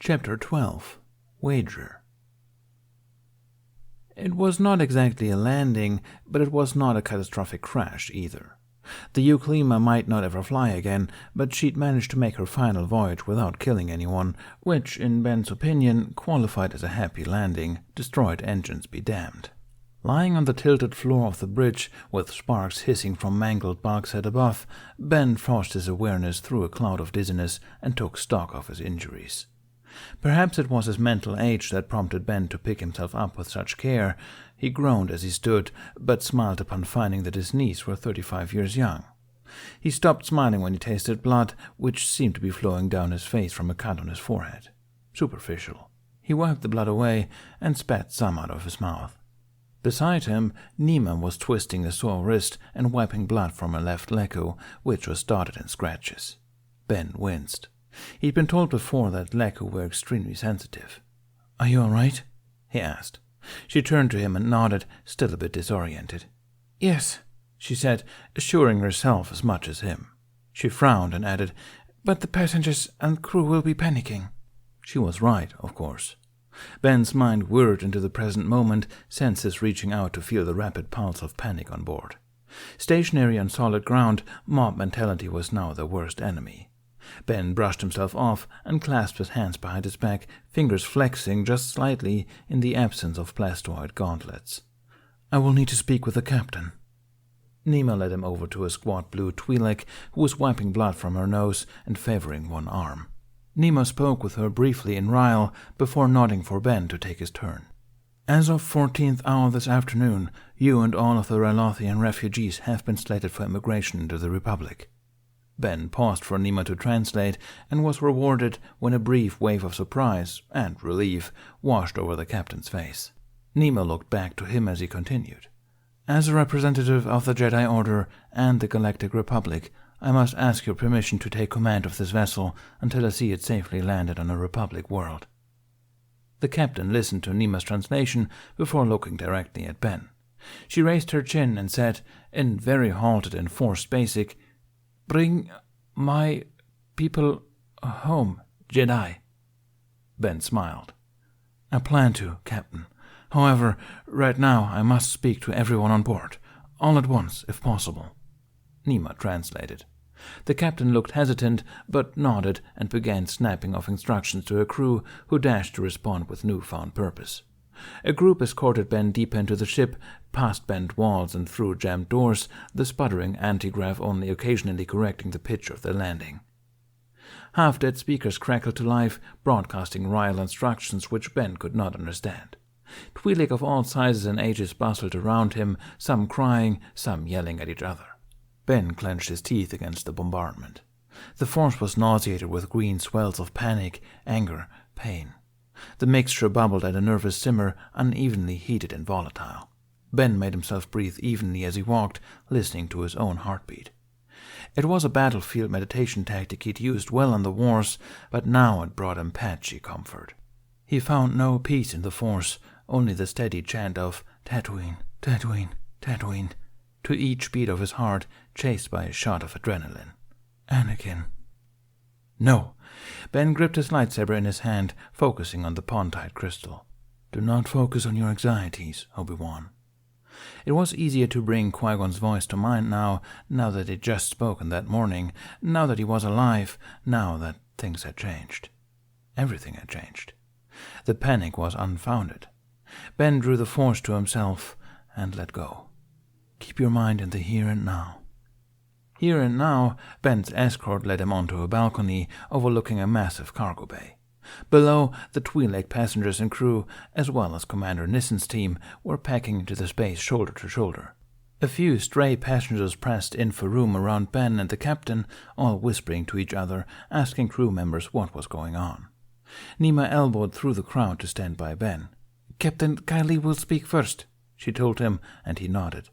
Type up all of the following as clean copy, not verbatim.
Chapter 12. Wager. It was not exactly a landing, but it was not a catastrophic crash either. The Euclima might not ever fly again, but she'd managed to make her final voyage without killing anyone, which, in Ben's opinion, qualified as a happy landing, destroyed engines be damned. Lying on the tilted floor of the bridge, with sparks hissing from mangled bulkhead above, Ben forced his awareness through a cloud of dizziness and took stock of his injuries. Perhaps it was his mental age that prompted Ben to pick himself up with such care. He groaned as he stood, but smiled upon finding that his knees were 35 years young. He stopped smiling when he tasted blood, which seemed to be flowing down his face from a cut on his forehead. Superficial. He wiped the blood away and spat some out of his mouth. Beside him, Nima was twisting a sore wrist and wiping blood from her left leku, which was dotted in scratches. Ben winced. He'd been told before that leku were extremely sensitive. "Are you all right?" he asked. She turned to him and nodded, still a bit disoriented. "Yes," she said, assuring herself as much as him. She frowned and added, "But the passengers and crew will be panicking." She was right, of course. Ben's mind whirred into the present moment, senses reaching out to feel the rapid pulse of panic on board. Stationary on solid ground, mob mentality was now their worst enemy. Ben brushed himself off and clasped his hands behind his back, fingers flexing just slightly in the absence of blastoid gauntlets. "I will need to speak with the captain." Nima led him over to a squat blue Twi'lek who was wiping blood from her nose and favoring one arm. Nima spoke with her briefly in Ryle before nodding for Ben to take his turn. "As of 14th hour this afternoon, you and all of the Rylothian refugees have been slated for immigration into the Republic." Ben paused for Nima to translate and was rewarded when a brief wave of surprise and relief washed over the captain's face. Nima looked back to him as he continued. "As a representative of the Jedi Order and the Galactic Republic, I must ask your permission to take command of this vessel until I see it safely landed on a Republic world." The captain listened to Nima's translation before looking directly at Ben. She raised her chin and said, in very halted and forced basic, "Bring my people home, Jedi." Ben smiled. "I plan to, Captain. However, right now I must speak to everyone on board, all at once, if possible." Nima translated. The captain looked hesitant, but nodded and began snapping off instructions to her crew, who dashed to respond with newfound purpose. A group escorted Ben deep into the ship, past bent walls and through jammed doors, the sputtering anti-grav only occasionally correcting the pitch of their landing. Half-dead speakers crackled to life, broadcasting Ryle instructions which Ben could not understand. Twi'lek of all sizes and ages bustled around him, some crying, some yelling at each other. Ben clenched his teeth against the bombardment. The force was nauseated with green swells of panic, anger, pain. The mixture bubbled at a nervous simmer, unevenly heated and volatile. Ben made himself breathe evenly as he walked, listening to his own heartbeat. It was a battlefield meditation tactic he'd used well on the wars, but now it brought him patchy comfort. He found no peace in the force, only the steady chant of Tatooine, Tatooine, Tatooine, to each beat of his heart, chased by a shot of adrenaline. Anakin. No. Ben gripped his lightsaber in his hand, focusing on the pontite crystal. "Do not focus on your anxieties, Obi-Wan." It was easier to bring Qui-Gon's voice to mind now that he'd just spoken that morning, now that he was alive, now that things had changed. Everything had changed. The panic was unfounded. Ben drew the force to himself and let go. "Keep your mind in the here and now." Here and now, Ben's escort led him onto a balcony overlooking a massive cargo bay. Below, the Twi'lek passengers and crew, as well as Commander Nissen's team, were packing into the space shoulder to shoulder. A few stray passengers pressed in for room around Ben and the captain, all whispering to each other, asking crew members what was going on. Nima elbowed through the crowd to stand by Ben. "Captain Kylie will speak first," she told him, and he nodded.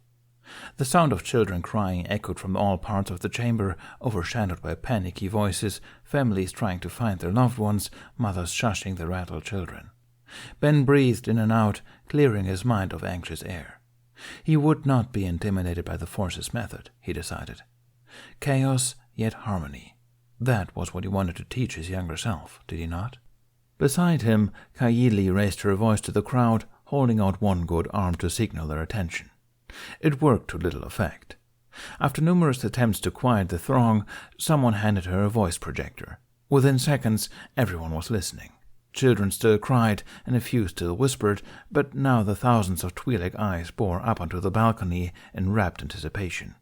The sound of children crying echoed from all parts of the chamber, overshadowed by panicky voices, families trying to find their loved ones, mothers shushing their rattled children. Ben breathed in and out, clearing his mind of anxious air. He would not be intimidated by the Force's method, he decided. Chaos, yet harmony. That was what he wanted to teach his younger self, did he not? Beside him, Kaili raised her voice to the crowd, holding out one good arm to signal their attention. It worked to little effect. After numerous attempts to quiet the throng, someone handed her a voice projector. Within seconds, everyone was listening. Children still cried, and a few still whispered, but now the thousands of Twi'lek eyes bore up onto the balcony in rapt anticipation.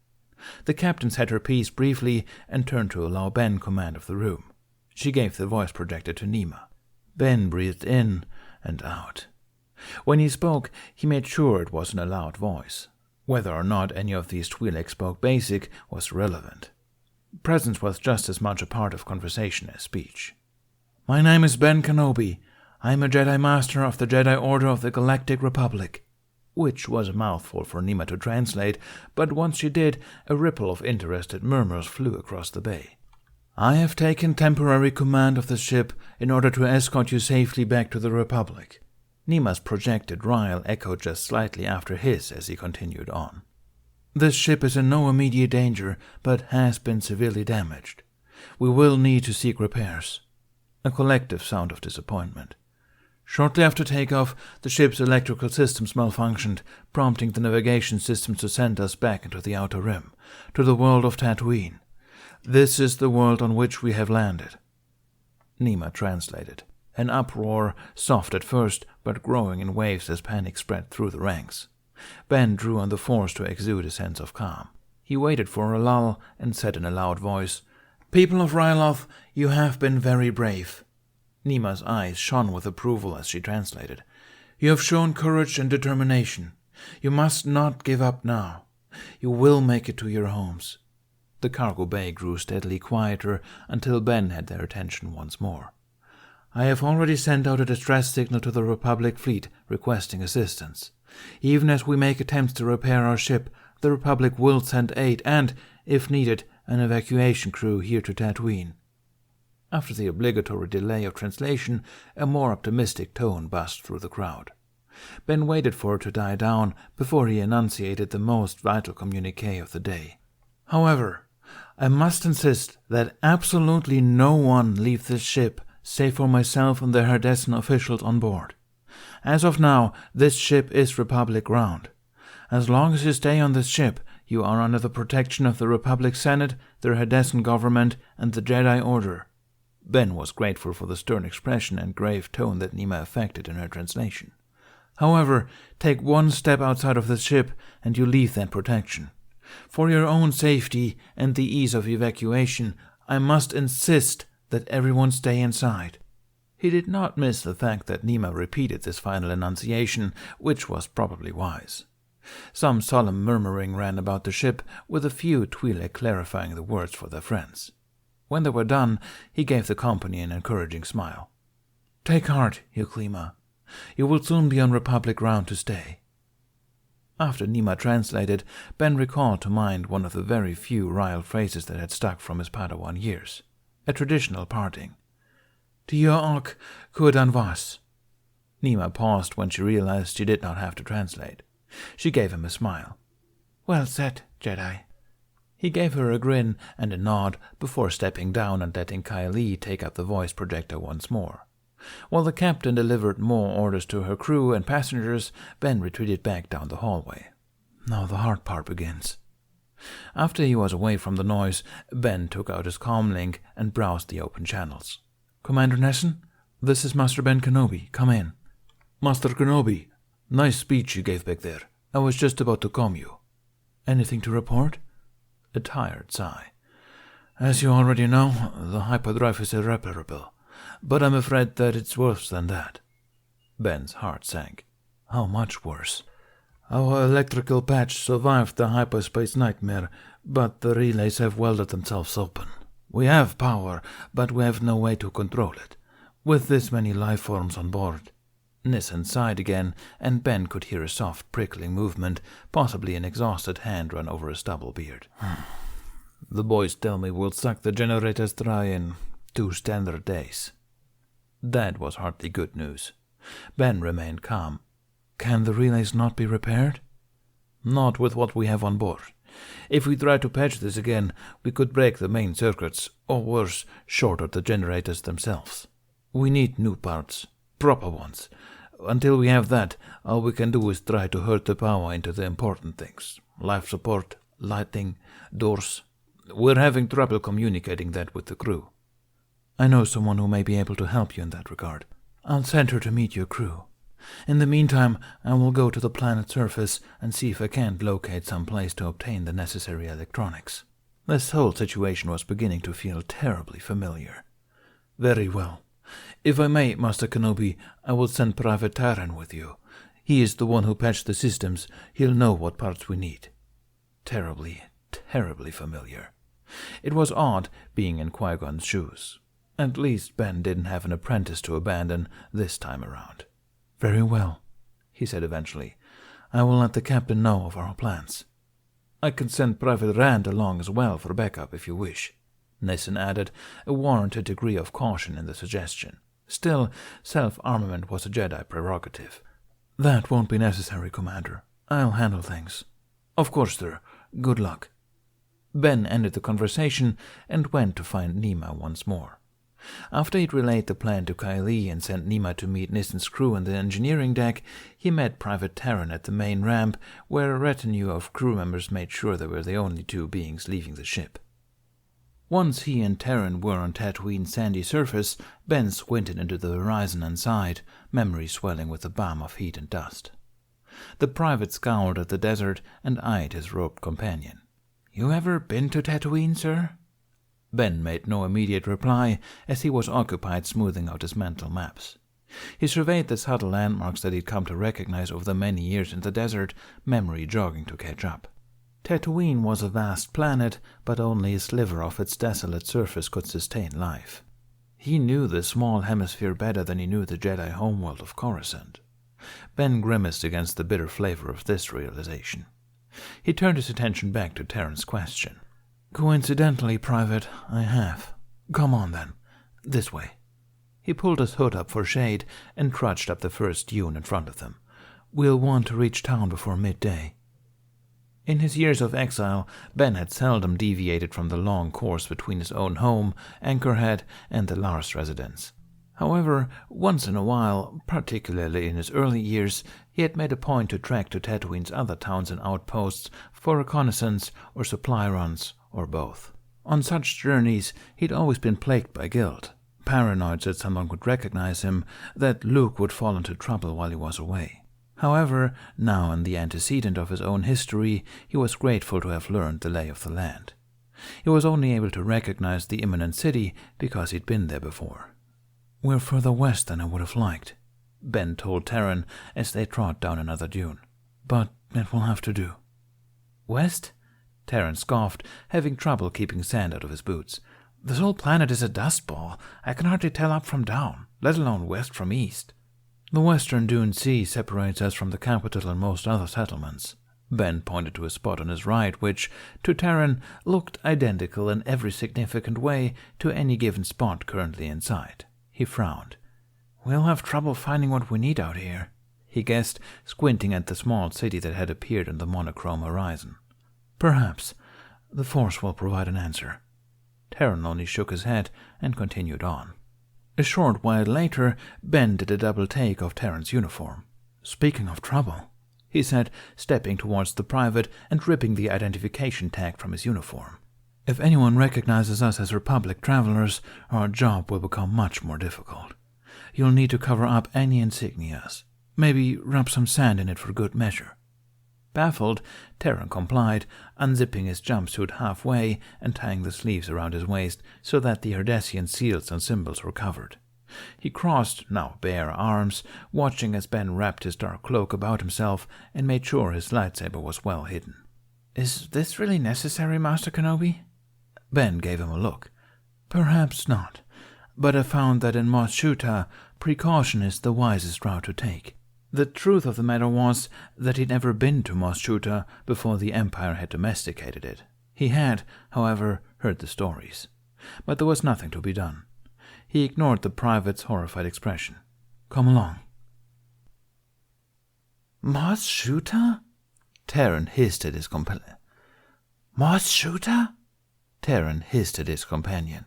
The captain said her piece briefly and turned to allow Ben command of the room. She gave the voice projector to Nima. Ben breathed in and out. When he spoke, he made sure it was in a loud voice. Whether or not any of these Twi'lek spoke Basic was irrelevant. Presence was just as much a part of conversation as speech. "My name is Ben Kenobi. I am a Jedi Master of the Jedi Order of the Galactic Republic," which was a mouthful for Nima to translate, but once she did, a ripple of interested murmurs flew across the bay. "I have taken temporary command of the ship in order to escort you safely back to the Republic." Nima's projected rile echoed just slightly after his as he continued on. "This ship is in no immediate danger, but has been severely damaged. We will need to seek repairs." A collective sound of disappointment. "Shortly after takeoff, the ship's electrical systems malfunctioned, prompting the navigation systems to send us back into the Outer Rim, to the world of Tatooine. This is the world on which we have landed." Nima translated. An uproar, soft at first, but growing in waves as panic spread through the ranks. Ben drew on the force to exude a sense of calm. He waited for a lull and said in a loud voice, "People of Ryloth, you have been very brave." Nima's eyes shone with approval as she translated. "You have shown courage and determination. You must not give up now. You will make it to your homes." The cargo bay grew steadily quieter until Ben had their attention once more. "I have already sent out a distress signal to the Republic fleet requesting assistance. Even as we make attempts to repair our ship, the Republic will send aid and, if needed, an evacuation crew here to Tatooine." After the obligatory delay of translation, a more optimistic tone buzzed through the crowd. Ben waited for it to die down before he enunciated the most vital communique of the day. "However, I must insist that absolutely no one leave this ship save for myself and the Herdessen officials on board. As of now, this ship is Republic ground. As long as you stay on this ship, you are under the protection of the Republic Senate, the Herdessen government, and the Jedi Order." Ben was grateful for the stern expression and grave tone that Nima affected in her translation. "However, take one step outside of this ship, and you leave that protection. For your own safety and the ease of evacuation, I must insist that everyone stay inside." He did not miss the fact that Nima repeated this final enunciation, which was probably wise. Some solemn murmuring ran about the ship, with a few Twi'lek clarifying the words for their friends. When they were done, he gave the company an encouraging smile. "Take heart, Euklima. You will soon be on Republic ground to stay." After Nima translated, Ben recalled to mind one of the very few Ryle phrases that had stuck from his Padawan years. A traditional parting. "Tio'ok kudan vas." Nima paused when she realized she did not have to translate. She gave him a smile. "Well said, Jedi." He gave her a grin and a nod before stepping down and letting Kylie take up the voice projector once more. While the captain delivered more orders to her crew and passengers, Ben retreated back down the hallway. Now the hard part begins. After he was away from the noise, Ben took out his comlink and browsed the open channels. "Commander Nessen, this is Master Ben Kenobi. Come in." "Master Kenobi, nice speech you gave back there. I was just about to calm you." "Anything to report?" A tired sigh. "As you already know, the hyperdrive is irreparable, but I'm afraid that it's worse than that." Ben's heart sank. "How much worse?" "Our electrical patch survived the hyperspace nightmare, but the relays have welded themselves open. We have power, but we have no way to control it. With this many life forms on board." Nissen sighed again, and Ben could hear a soft prickling movement, possibly an exhausted hand run over a stubble beard. "The boys tell me we'll suck the generators dry in 2 standard days." That was hardly good news. Ben remained calm. "Can the relays not be repaired?" "Not with what we have on board. If we try to patch this again, we could break the main circuits, or worse, short out the generators themselves. We need new parts, proper ones. Until we have that, all we can do is try to herd the power into the important things. Life support, lighting, doors. We're having trouble communicating that with the crew. I know someone who may be able to help you in that regard. I'll send her to meet your crew. In the meantime, I will go to the planet's surface and see if I can't locate some place to obtain the necessary electronics. This whole situation was beginning to feel terribly familiar. Very well. If I may, Master Kenobi, I will send Private Taran with you. He is the one who patched the systems. He'll know what parts we need. Terribly, terribly familiar. It was odd being in Qui-Gon's shoes. At least Ben didn't have an apprentice to abandon this time around. Very well, he said eventually. I will let the captain know of our plans. I can send Private Rand along as well for backup if you wish, Nissen added, a warranted degree of caution in the suggestion. Still, self-armament was a Jedi prerogative. That won't be necessary, Commander. I'll handle things. Of course, sir. Good luck. Ben ended the conversation and went to find Nima once more. After he'd relayed the plan to Kylie and sent Nima to meet Nissen's crew on the engineering deck, he met Private Taran at the main ramp, where a retinue of crew members made sure they were the only two beings leaving the ship. Once he and Taran were on Tatooine's sandy surface, Ben squinted into the horizon and sighed, memory swelling with the balm of heat and dust. The private scowled at the desert and eyed his robed companion. "You ever been to Tatooine, sir?" Ben made no immediate reply, as he was occupied smoothing out his mental maps. He surveyed the subtle landmarks that he'd come to recognize over the many years in the desert, memory jogging to catch up. Tatooine was a vast planet, but only a sliver of its desolate surface could sustain life. He knew the small hemisphere better than he knew the Jedi homeworld of Coruscant. Ben grimaced against the bitter flavor of this realization. He turned his attention back to Taran's question. "Coincidentally, Private, I have. Come on, then. This way." He pulled his hood up for shade and trudged up the first dune in front of them. "We'll want to reach town before midday." In his years of exile, Ben had seldom deviated from the long course between his own home, Anchorhead, and the Lars residence. However, once in a while, particularly in his early years, he had made a point to trek to Tatooine's other towns and outposts for reconnaissance or supply runs, or both. On such journeys, he'd always been plagued by guilt, paranoid that someone would recognize him, that Luke would fall into trouble while he was away. However, now in the antecedent of his own history, he was grateful to have learned the lay of the land. He was only able to recognize the imminent city because he'd been there before. "We're further west than I would have liked," Ben told Taran as they trod down another dune. "But it will have to do." "West?" Taran scoffed, having trouble keeping sand out of his boots. "This whole planet is a dust ball. I can hardly tell up from down, let alone west from east." "The western Dune Sea separates us from the capital and most other settlements." Ben pointed to a spot on his right which, to Taran, looked identical in every significant way to any given spot currently in sight. He frowned. "We'll have trouble finding what we need out here," he guessed, squinting at the small city that had appeared on the monochrome horizon. "Perhaps. The Force will provide an answer." Taran only shook his head and continued on. A short while later, Ben did a double take of Taran's uniform. "Speaking of trouble," he said, stepping towards the private and ripping the identification tag from his uniform. "If anyone recognizes us as Republic travelers, our job will become much more difficult. You'll need to cover up any insignias. Maybe rub some sand in it for good measure." Baffled, Taran complied, unzipping his jumpsuit halfway and tying the sleeves around his waist so that the Ardessian seals and symbols were covered. He crossed, now bare arms, watching as Ben wrapped his dark cloak about himself and made sure his lightsaber was well hidden. "Is this really necessary, Master Kenobi?" Ben gave him a look. "Perhaps not, but I found that in Mos Shuta, precaution is the wisest route to take. The truth of the matter was that he'd never been to Mos Shuta before the Empire had domesticated it. He had, however, heard the stories. But there was nothing to be done. He ignored the private's horrified expression. "Come along." "Mos Shuta?" Taran hissed at his companion. "Mos Shuta?" Taran hissed at his companion.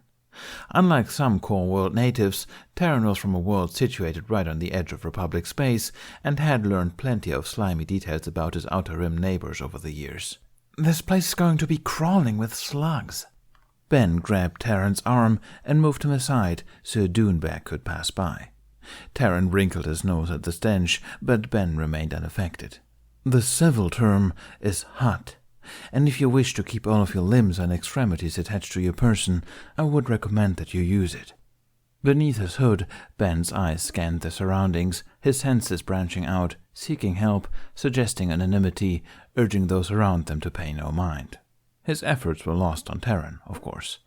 Unlike some core world natives, Terran was from a world situated right on the edge of Republic space and had learned plenty of slimy details about his Outer Rim neighbors over the years. This place is going to be crawling with slugs. Ben grabbed Terran's arm and moved him aside so a dunebear could pass by. Terran wrinkled his nose at the stench, but Ben remained unaffected. The civil term is hut, and if you wish to keep all of your limbs and extremities attached to your person, I would recommend that you use it. Beneath his hood, Ben's eyes scanned the surroundings, his senses branching out, seeking help, suggesting anonymity, urging those around them to pay no mind. His efforts were lost on Terran, of course.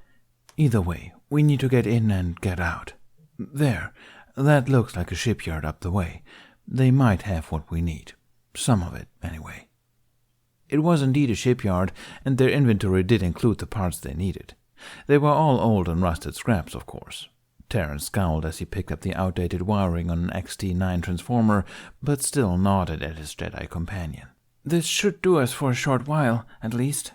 Either way, we need to get in and get out. There, that looks like a shipyard up the way. They might have what we need. Some of it, anyway. It was indeed a shipyard, and their inventory did include the parts they needed. They were all old and rusted scraps, of course. Terran scowled as he picked up the outdated wiring on an XT-9 transformer, but still nodded at his Jedi companion. This should do us for a short while, at least.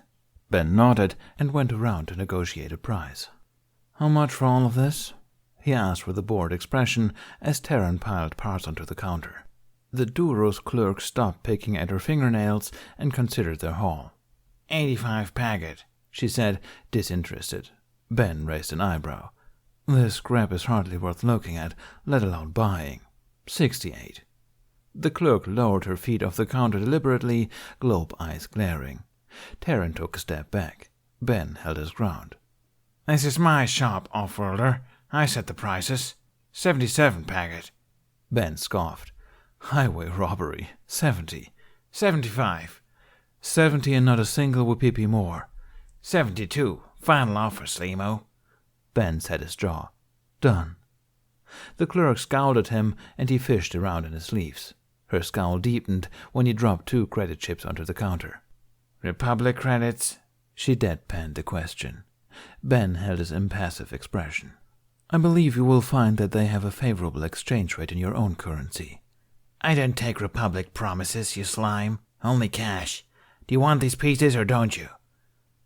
Ben nodded and went around to negotiate a price. How much for all of this? He asked with a bored expression as Terran piled parts onto the counter. The Duro's clerk stopped picking at her fingernails and considered their haul. 85 packet, she said, disinterested. Ben raised an eyebrow. This scrap is hardly worth looking at, let alone buying. 68. The clerk lowered her feet off the counter deliberately, globe eyes glaring. Terran took a step back. Ben held his ground. This is my shop, off-worlder. I set the prices. 77 packet. Ben scoffed. Highway robbery. 70. 75. 70 and not a single whoopee more. 72. Final offer, Slimo. Ben set his jaw. Done. The clerk scowled at him, and he fished around in his sleeves. Her scowl deepened when he dropped 2 credit chips onto the counter. Republic credits? She deadpanned the question. Ben held his impassive expression. I believe you will find that they have a favorable exchange rate in your own currency. I don't take Republic promises, you slime. Only cash. Do you want these pieces or don't you?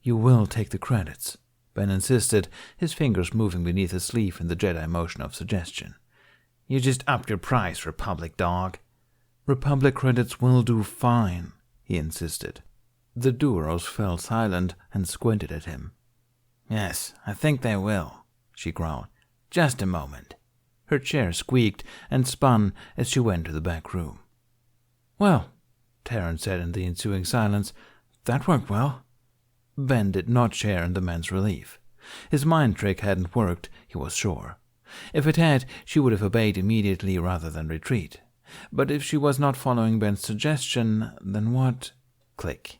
You will take the credits, Ben insisted, his fingers moving beneath his sleeve in the Jedi motion of suggestion. You just upped your price, Republic dog. Republic credits will do fine, he insisted. The Duros fell silent and squinted at him. Yes, I think they will, she growled. Just a moment. Her chair squeaked and spun as she went to the back room. Well, Terran said in the ensuing silence, that worked well. Ben did not share in the man's relief. His mind trick hadn't worked, he was sure. If it had, she would have obeyed immediately rather than retreat. But if she was not following Ben's suggestion, then what? Click.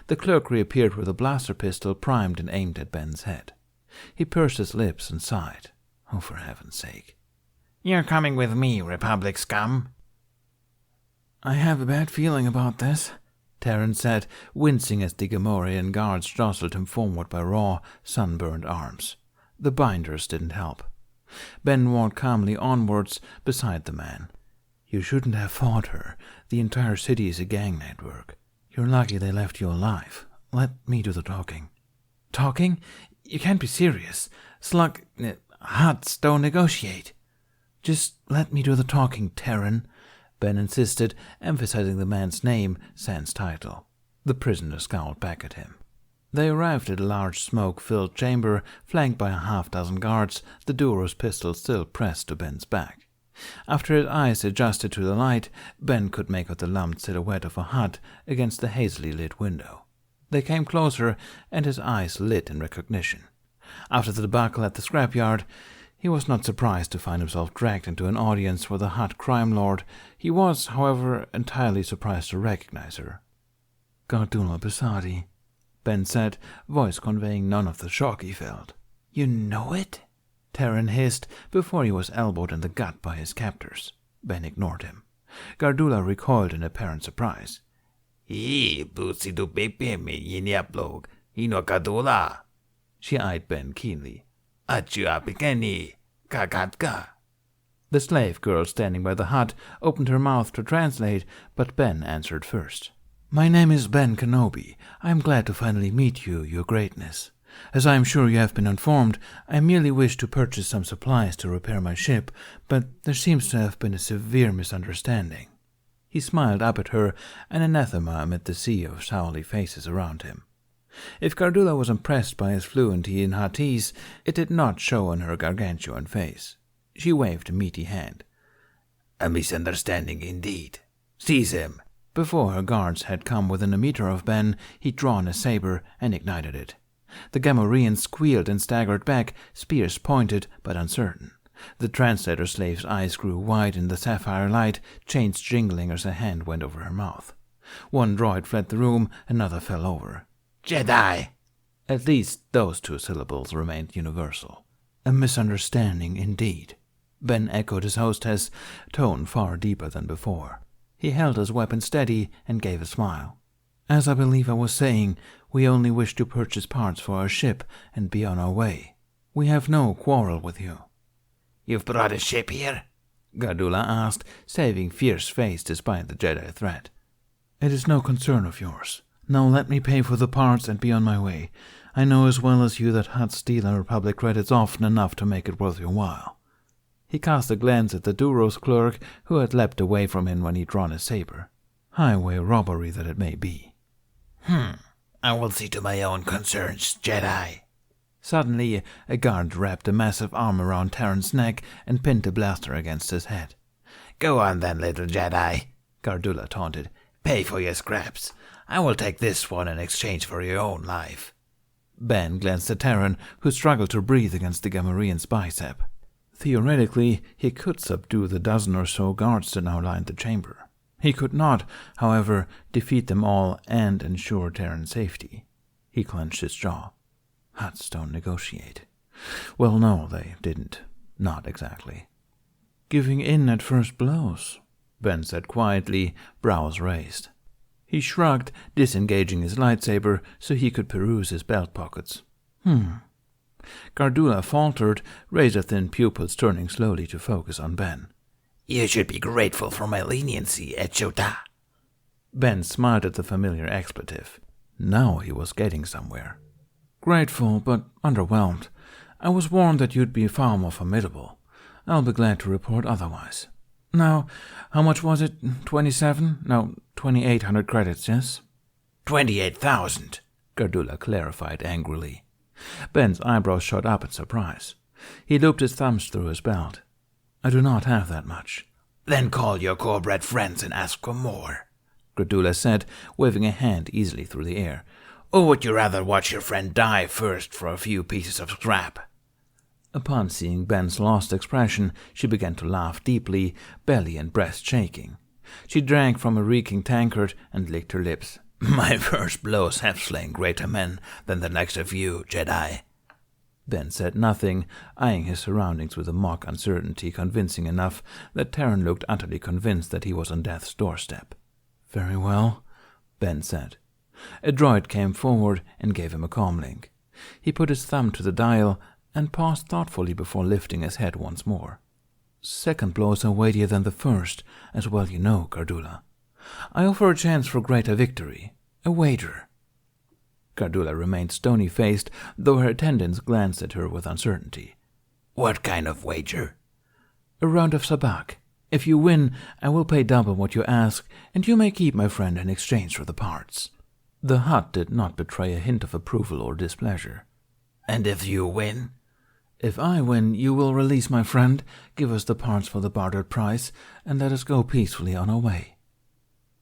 The clerk reappeared with a blaster pistol primed and aimed at Ben's head. He pursed his lips and sighed. Oh, for heaven's sake. You're coming with me, Republic scum. I have a bad feeling about this, Terran said, wincing as the Gamorrean guards jostled him forward by raw, sunburned arms. The binders didn't help. Ben walked calmly onwards beside the man. You shouldn't have fought her. The entire city is a gang network. You're lucky they left you alive. Let me do the talking. Talking? You can't be serious. Huts don't negotiate. Just let me do the talking, Terran, Ben insisted, emphasizing the man's name sans title. The prisoner scowled back at him. They arrived at a large smoke-filled chamber, flanked by a half-dozen guards, the Duro's pistol still pressed to Ben's back. After his eyes adjusted to the light, Ben could make out the lumped silhouette of a hut against the hazily lit window. They came closer, and his eyes lit in recognition. After the debacle at the scrapyard, he was not surprised to find himself dragged into an audience with a hut crime lord. He was, however, entirely surprised to recognize her. Gardula Basadi, Ben said, voice conveying none of the shock he felt. You know it? Terran hissed before he was elbowed in the gut by his captors. Ben ignored him. Gardula recoiled in apparent surprise. She eyed Ben keenly. The slave girl standing by the hut opened her mouth to translate, but Ben answered first. My name is Ben Kenobi. I am glad to finally meet you, your greatness. As I am sure you have been informed, I merely wish to purchase some supplies to repair my ship, but there seems to have been a severe misunderstanding." He smiled up at her, an anathema amid the sea of scowly faces around him. If Cardula was impressed by his fluency in Huttese, it did not show on her gargantuan face. She waved a meaty hand. "A misunderstanding indeed. Seize him." Before her guards had come within a meter of Ben, he'd drawn a saber and ignited it. The Gamorrean squealed and staggered back, spears pointed but uncertain. The translator slave's eyes grew wide in the sapphire light, chains jingling as a hand went over her mouth. One droid fled the room, another fell over. "Jedi!" At least those two syllables remained universal. A misunderstanding indeed. Ben echoed his hostess, tone far deeper than before. He held his weapon steady and gave a smile. "As I believe I was saying, we only wish to purchase parts for our ship and be on our way. We have no quarrel with you." "You've brought a ship here?" Cardula asked, saving fierce face despite the Jedi threat. "It is no concern of yours. Now let me pay for the parts and be on my way. I know as well as you that Hutts steal our Republic credits often enough to make it worth your while." He cast a glance at the Duros clerk, who had leapt away from him when he'd drawn his saber. Highway robbery that it may be. I will see to my own concerns, Jedi." Suddenly, a guard wrapped a massive arm around Terran's neck and pinned a blaster against his head. "Go on then, little Jedi," Cardula taunted. "Pay for your scraps. I will take this one in exchange for your own life." Ben glanced at Terran, who struggled to breathe against the Gamorrean's bicep. Theoretically, he could subdue the dozen or so guards that now lined the chamber. He could not, however, defeat them all and ensure Terran's safety. He clenched his jaw. Hutts don't negotiate. Well, no, they didn't. Not exactly. "Giving in at first blows," Ben said quietly, brows raised. He shrugged, disengaging his lightsaber so he could peruse his belt pockets. Cardula faltered, razor-thin pupils turning slowly to focus on Ben. "You should be grateful for my leniency, Echota." Ben smiled at the familiar expletive. Now he was getting somewhere. "Grateful, but underwhelmed. I was warned that you'd be far more formidable. I'll be glad to report otherwise. Now, how much was it? 27? No, 2,800 credits, yes?" 28,000, Cardula clarified angrily. Ben's eyebrows shot up in surprise. He looped his thumbs through his belt. "I do not have that much." "Then call your core-bred friends and ask for more," Cardula said, waving a hand easily through the air. "Or would you rather watch your friend die first for a few pieces of scrap?" Upon seeing Ben's lost expression, she began to laugh deeply, belly and breast shaking. She drank from a reeking tankard and licked her lips. "My first blows have slain greater men than the next of you, Jedi." Ben said nothing, eyeing his surroundings with a mock uncertainty convincing enough that Terran looked utterly convinced that he was on death's doorstep. "Very well," Ben said. A droid came forward and gave him a comlink. He put his thumb to the dial and paused thoughtfully before lifting his head once more. "Second blows are weightier than the first, as well you know, Cardula. I offer a chance for greater victory. A wager." Cardula remained stony-faced, though her attendants glanced at her with uncertainty. "What kind of wager?" "A round of sabacc. If you win, I will pay double what you ask, and you may keep my friend in exchange for the parts." The Hutt did not betray a hint of approval or displeasure. "And if you win?" "If I win, you will release my friend, give us the parts for the bartered price, and let us go peacefully on our way."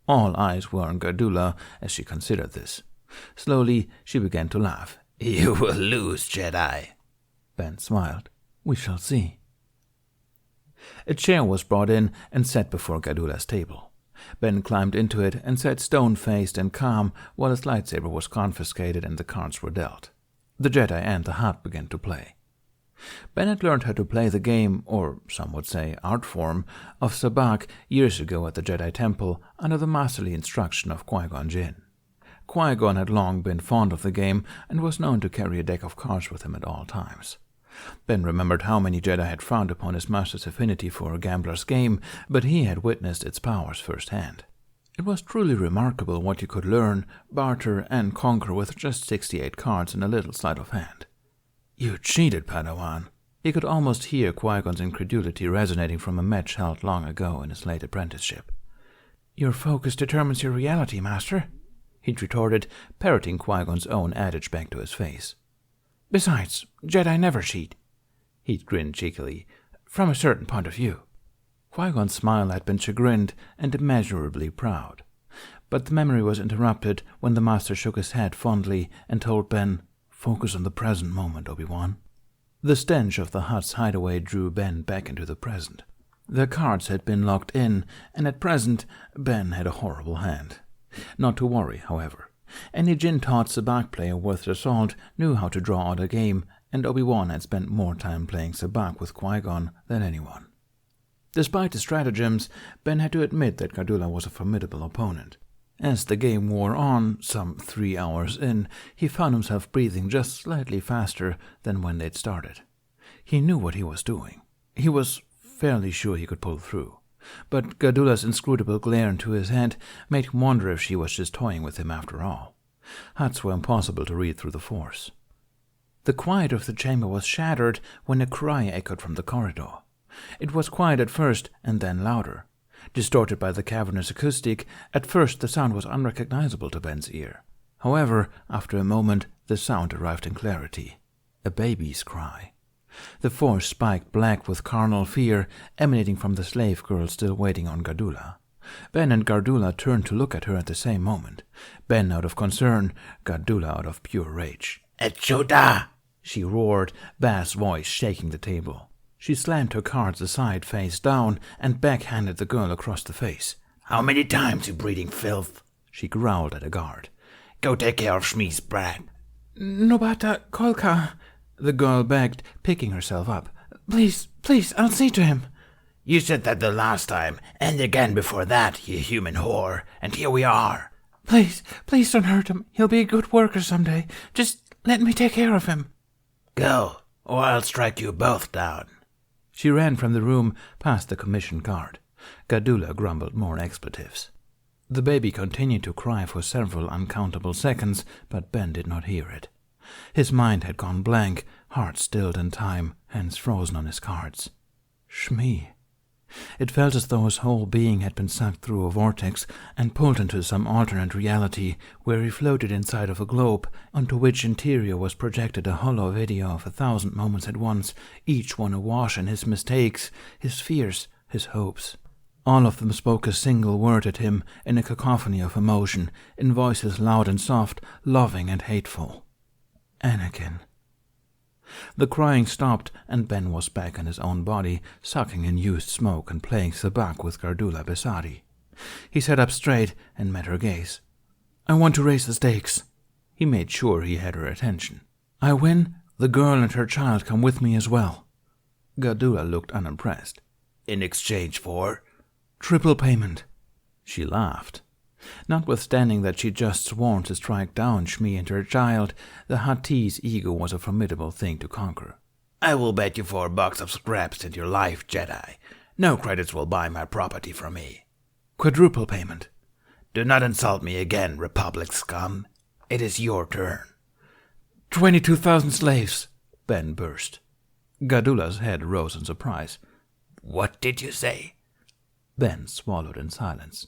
All eyes were on Cardula as she considered this. Slowly, she began to laugh. "You will lose, Jedi." Ben smiled. "We shall see." A chair was brought in and set before Cardula's table. Ben climbed into it and sat stone-faced and calm while his lightsaber was confiscated and the cards were dealt. The Jedi and the Hutt began to play. Ben had learned how to play the game, or some would say art form, of sabacc years ago at the Jedi Temple under the masterly instruction of Qui-Gon Jinn. Qui-Gon had long been fond of the game and was known to carry a deck of cards with him at all times. Ben remembered how many Jedi had frowned upon his master's affinity for a gambler's game, but he had witnessed its powers firsthand. It was truly remarkable what you could learn, barter, and conquer with just 68 cards and a little sleight of hand. "You cheated, Padawan." He could almost hear Qui-Gon's incredulity resonating from a match held long ago in his late apprenticeship. "Your focus determines your reality, Master," he'd retorted, parroting Qui-Gon's own adage back to his face. "Besides, Jedi never cheat." He'd grinned cheekily, "from a certain point of view." Qui-Gon's smile had been chagrined and immeasurably proud. But the memory was interrupted when the Master shook his head fondly and told Ben, "Focus on the present moment, Obi-Wan." The stench of the Hutt's hideaway drew Ben back into the present. The cards had been locked in, and at present Ben had a horrible hand. Not to worry, however. Any Jin-taught sabacc player worth their salt knew how to draw out a game, and Obi-Wan had spent more time playing sabacc with Qui-Gon than anyone. Despite his stratagems, Ben had to admit that Gardula was a formidable opponent. As the game wore on, some 3 hours in, he found himself breathing just slightly faster than when they'd started. He knew what he was doing. He was fairly sure he could pull through. But Gardula's inscrutable glare into his head made him wonder if she was just toying with him after all. Hutts were impossible to read through the Force. The quiet of the chamber was shattered when a cry echoed from the corridor. It was quiet at first and then louder. Distorted by the cavernous acoustic, at first the sound was unrecognizable to Ben's ear. However, after a moment, the sound arrived in clarity. A baby's cry. The Force spiked black with carnal fear, emanating from the slave girl still waiting on Gardula. Ben and Gardula turned to look at her at the same moment. Ben out of concern, Gardula out of pure rage. "Echuda!" she roared, bass voice shaking the table. She slammed her cards aside face down and backhanded the girl across the face. "How many times, you breeding filth?" she growled at a guard. "Go take care of Shmi's brat." "Nobata Kolka," the girl begged, picking herself up. Please, I'll see to him." "You said that the last time, and again before that, you human whore, and here we are." Please don't hurt him. He'll be a good worker someday. Just let me take care of him." "Go, or I'll strike you both down." She ran from the room past the commissioned guard. Gardula grumbled more expletives. The baby continued to cry for several uncountable seconds, but Ben did not hear it. His mind had gone blank, heart stilled in time, hands frozen on his cards. Shmi. It felt as though his whole being had been sucked through a vortex and pulled into some alternate reality where he floated inside of a globe onto which interior was projected a hollow video of 1,000 moments at once, each one awash in his mistakes, his fears, his hopes. All of them spoke a single word at him in a cacophony of emotion, in voices loud and soft, loving and hateful. Anakin. The crying stopped, and Ben was back in his own body, sucking in used smoke and playing sabacc with Gardula Besari. He sat up straight and met her gaze. "I want to raise the stakes." He made sure he had her attention. "I win, the girl and her child come with me as well." Gardula looked unimpressed. "In exchange for?" "Triple payment." She laughed. Notwithstanding that she'd just sworn to strike down Shmi and her child, the Huttese ego was a formidable thing to conquer. "I will bet you $4 of scraps and your life, Jedi. No credits will buy my property from me." "Quadruple payment." "Do not insult me again, Republic scum. It is your turn." 22,000 slaves, Ben burst. Gardula's head rose in surprise. "What did you say?" Ben swallowed in silence.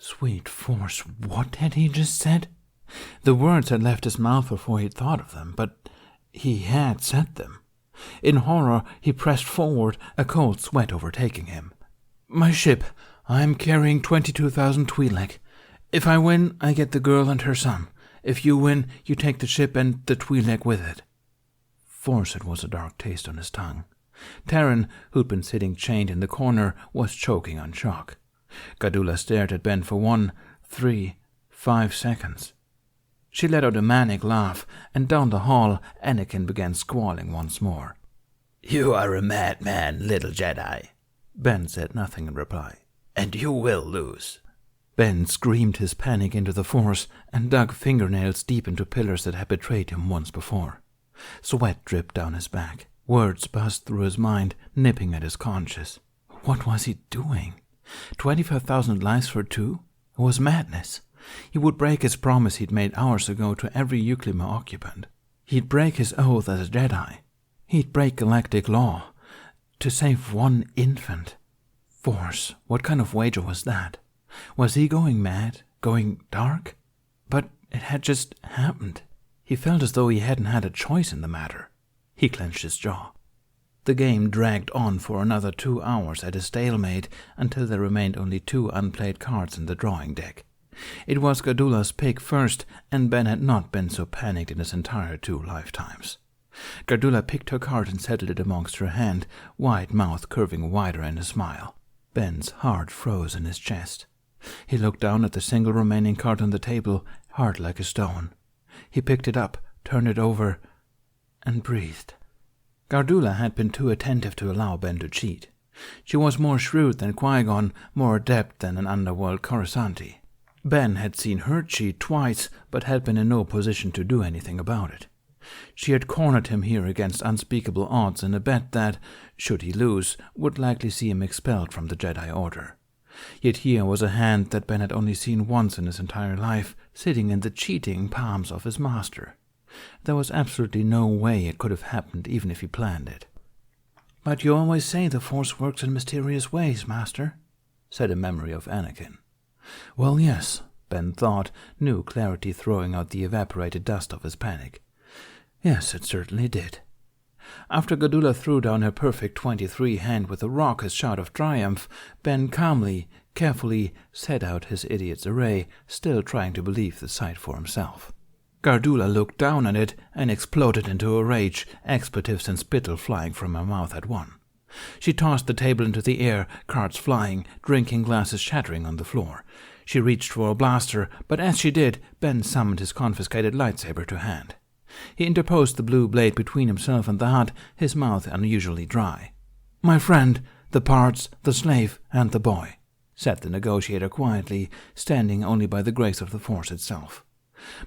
Sweet Force, what had he just said? The words had left his mouth before he'd thought of them, but he had said them. In horror, he pressed forward, a cold sweat overtaking him. "My ship. I'm carrying 22,000 Twi'lek. If I win, I get the girl and her son. If you win, you take the ship and the Twi'lek with it." Forced was a dark taste on his tongue. Terran, who'd been sitting chained in the corner, was choking on shock. Gardula stared at Ben for 1, 3, 5 seconds. She let out a manic laugh, and down the hall, Anakin began squalling once more. "You are a madman, little Jedi." Ben said nothing in reply. "And you will lose." Ben screamed his panic into the Force and dug fingernails deep into pillars that had betrayed him once before. Sweat dripped down his back. Words buzzed through his mind, nipping at his conscience. What was he doing? 25,000 lives for 2? was madness. He would break his promise he'd made hours ago to every Euclima occupant. He'd break his oath as a Jedi. He'd break galactic law to save one infant. Force, what kind of wager was that? Was he going mad? Going dark? But it had just happened. He felt as though he hadn't had a choice in the matter. He clenched his jaw. The game dragged on for another 2 hours at a stalemate until there remained only 2 unplayed cards in the drawing deck. It was Gardula's pick first, and Ben had not been so panicked in his entire 2 lifetimes. Gardula picked her card and settled it amongst her hand, wide mouth curving wider in a smile. Ben's heart froze in his chest. He looked down at the single remaining card on the table, hard like a stone. He picked it up, turned it over, and breathed. Gardula had been too attentive to allow Ben to cheat. She was more shrewd than Qui-Gon, more adept than an underworld Coruscanti. Ben had seen her cheat twice, but had been in no position to do anything about it. She had cornered him here against unspeakable odds in a bet that, should he lose, would likely see him expelled from the Jedi Order. Yet here was a hand that Ben had only seen once in his entire life, sitting in the cheating palms of his master. There was absolutely no way it could have happened, even if he planned it. "But you always say the Force works in mysterious ways, Master," said a memory of Anakin. Well, yes, Ben thought, new clarity throwing out the evaporated dust of his panic. Yes, it certainly did. After Gardula threw down her perfect 23 hand with a raucous shout of triumph, Ben calmly, carefully set out his idiot's array, still trying to believe the sight for himself. Gardula looked down at it and exploded into a rage, expletives and spittle flying from her mouth at one. She tossed the table into the air, cards flying, drinking glasses shattering on the floor. She reached for a blaster, but as she did, Ben summoned his confiscated lightsaber to hand. He interposed the blue blade between himself and the hut, his mouth unusually dry. "My friend, the parts, the slave, and the boy," said the negotiator quietly, standing only by the grace of the Force itself.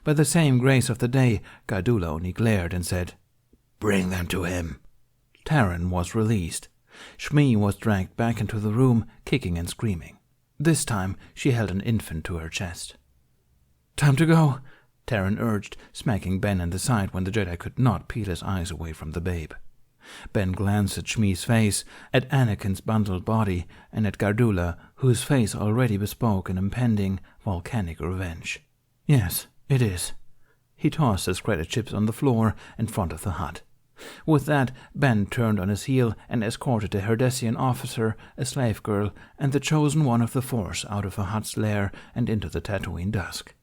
By the same grace of the day, Gardula only glared and said, "Bring them to him." Taran was released. Shmi was dragged back into the room, kicking and screaming. This time she held an infant to her chest. "Time to go," Taran urged, smacking Ben in the side when the Jedi could not peel his eyes away from the babe. Ben glanced at Shmi's face, at Anakin's bundled body, and at Gardula, whose face already bespoke an impending, volcanic revenge. "Yes, it is." He tossed his credit chips on the floor in front of the hut. With that, Ben turned on his heel and escorted a Herdessian officer, a slave girl, and the chosen one of the Force out of the hut's lair and into the Tatooine dusk.